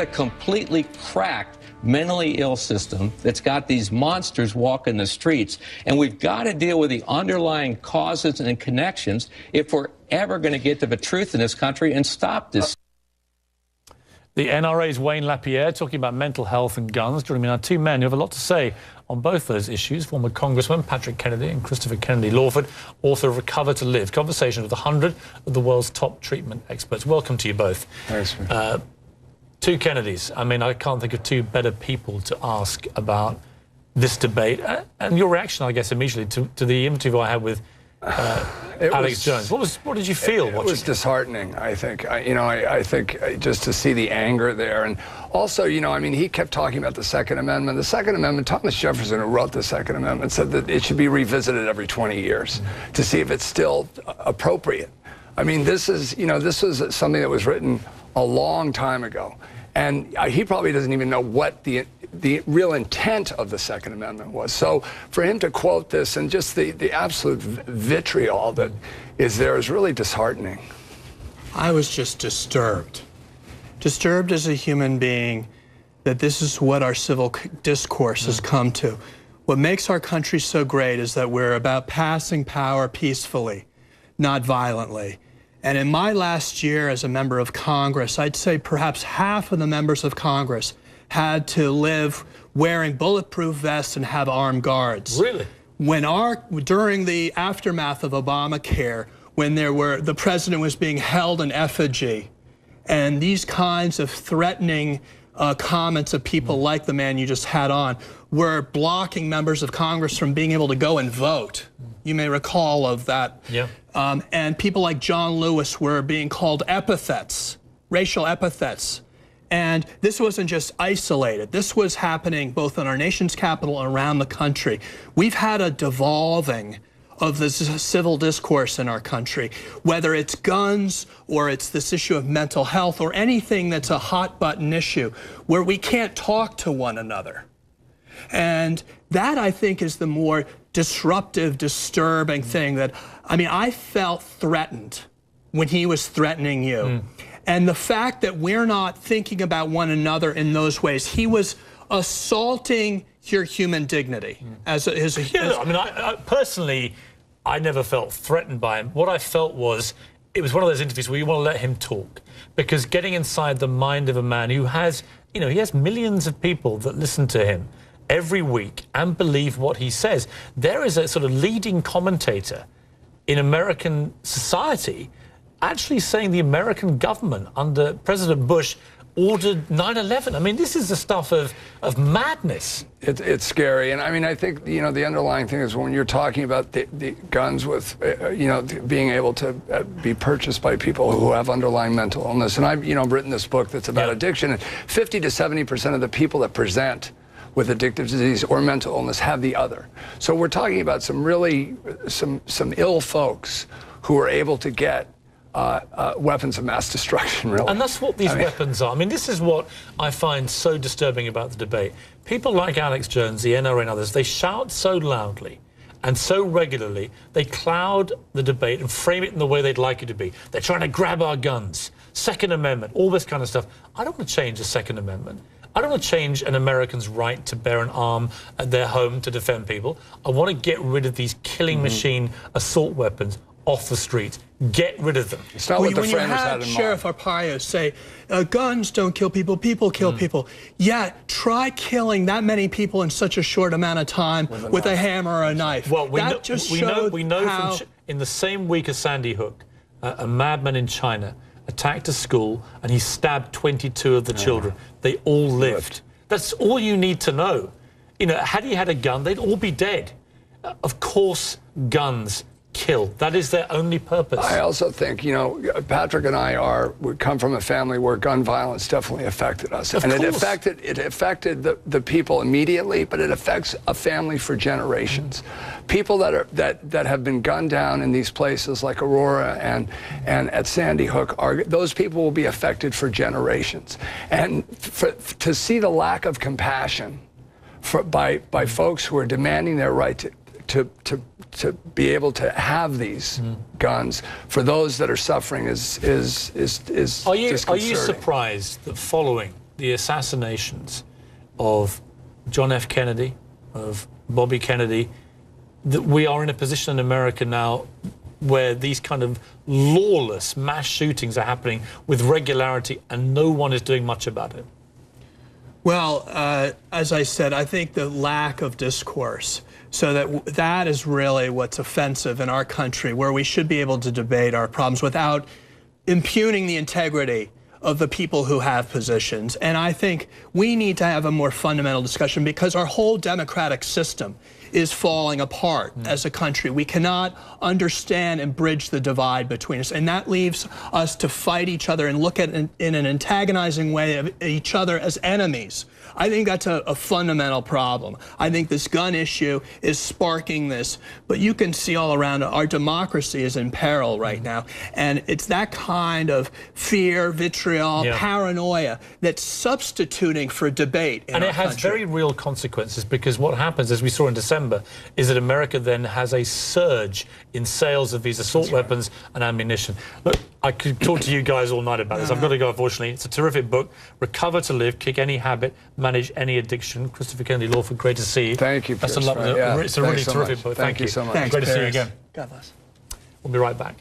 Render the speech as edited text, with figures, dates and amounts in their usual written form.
a completely cracked, mentally ill system that's got these monsters walking the streets, and we've got to deal with the underlying causes and connections if we're ever going to get to the truth in this country and stop this. The NRA's Wayne Lapierre talking about mental health and guns. Joining me now, two men who have a lot to say on both those issues. Former Congressman Patrick Kennedy and Christopher Kennedy Lawford, author of Recover to Live, conversations with 100 of the world's top treatment experts. Welcome to you both. Thanks. Two Kennedys. I mean, I can't think of two better people to ask about this debate. And your reaction, I guess, immediately to the interview I had with Alex Jones. What did you feel watching it? It was disheartening, I think. I think just to see the anger there. And also, I mean, he kept talking about the Second Amendment. The Second Amendment, Thomas Jefferson, who wrote the Second Amendment, said that it should be revisited every 20 years to see if it's still appropriate. I mean, this was something that was written a long time ago. And he probably doesn't even know what the real intent of the Second Amendment was. So for him to quote this and just the absolute vitriol that is there is really disheartening. I was just disturbed. Disturbed as a human being that this is what our civil discourse has come to. What makes our country so great is that we're about passing power peacefully, not violently. And in my last year as a member of Congress, I'd say perhaps half of the members of Congress had to live wearing bulletproof vests and have armed guards. Really? During the aftermath of Obamacare, when the president was being held in effigy, and these kinds of threatening comments of people like the man you just had on were blocking members of Congress from being able to go and vote. You may recall of that. Yeah. And people like John Lewis were being called epithets, racial epithets. And this wasn't just isolated. This was happening both in our nation's capital and around the country. We've had a devolving of the civil discourse in our country, whether it's guns or it's this issue of mental health or anything that's a hot button issue where we can't talk to one another. And that, I think, is the more disruptive, disturbing thing that, I mean, I felt threatened when he was threatening you. And the fact that we're not thinking about one another in those ways, he was assaulting your human dignity. I mean, I personally, I never felt threatened by him. What I felt was, it was one of those interviews where you want to let him talk. Because getting inside the mind of a man who has, he has millions of people that listen to him every week and believe what he says. There is a sort of leading commentator in American society actually saying the American government under President Bush ordered 9/11. I mean, this is the stuff of madness. It's scary. And I mean, I think, the underlying thing is when you're talking about the guns with, being able to be purchased by people who have underlying mental illness. And I've, written this book that's about addiction. And 50 to 70% of the people that present with addictive disease or mental illness have the other. So we're talking about some really, some ill folks who are able to get weapons of mass destruction, really. And that's what these weapons are. I mean, this is what I find so disturbing about the debate. People like Alex Jones, the NRA and others, they shout so loudly and so regularly, they cloud the debate and frame it in the way they'd like it to be. They're trying to grab our guns, Second Amendment, all this kind of stuff. I don't want to change the Second Amendment. I don't want to change an American's right to bear an arm at their home to defend people. I want to get rid of these killing machine assault weapons off the streets. Get rid of them. It's not what the framers had in mind. When you had Sheriff Arpaio say, guns don't kill people, people kill people. Yeah, try killing that many people in such a short amount of time with a hammer or a knife. Well, we know from in the same week as Sandy Hook, a madman in China attacked a school and he stabbed 22 of the children. They all lived. That's all you need to know. Had he had a gun, they'd all be dead. Of course, guns kill. That is their only purpose. I also think, Patrick and I we come from a family where gun violence definitely affected us. And it affected the people immediately, but it affects a family for generations. People that have been gunned down in these places like Aurora and at Sandy Hook, those people will be affected for generations. And to see the lack of compassion by folks who are demanding their right to be able to have these guns for those that are suffering is Are you surprised that following the assassinations of John F. Kennedy, of Bobby Kennedy, that we are in a position in America now where these kind of lawless mass shootings are happening with regularity and no one is doing much about it? Well, as I said, I think the lack of discourse, so that is really what's offensive in our country, where we should be able to debate our problems without impugning the integrity of the people who have positions. And I think we need to have a more fundamental discussion because our whole democratic system is falling apart as a country. We cannot understand and bridge the divide between us. And that leaves us to fight each other and look at in an antagonizing way of each other as enemies. I think that's a fundamental problem. I think this gun issue is sparking this, but you can see all around our democracy is in peril right now. And it's that kind of fear, vitriol, paranoia that's substituting for debate in our country. And it has very real consequences because what happens, as we saw in December, is that America then has a surge in sales of these assault weapons and ammunition. Look, I could talk to you guys all night about this. I've got to go, unfortunately. It's a terrific book. Recover to Live, Kick Any Habit, Manage Any Addiction. Christopher Kennedy Lawford, great to see you. Thank you, Piers. It's a really terrific book. Thank you so much. Great to see you again. God bless. We'll be right back.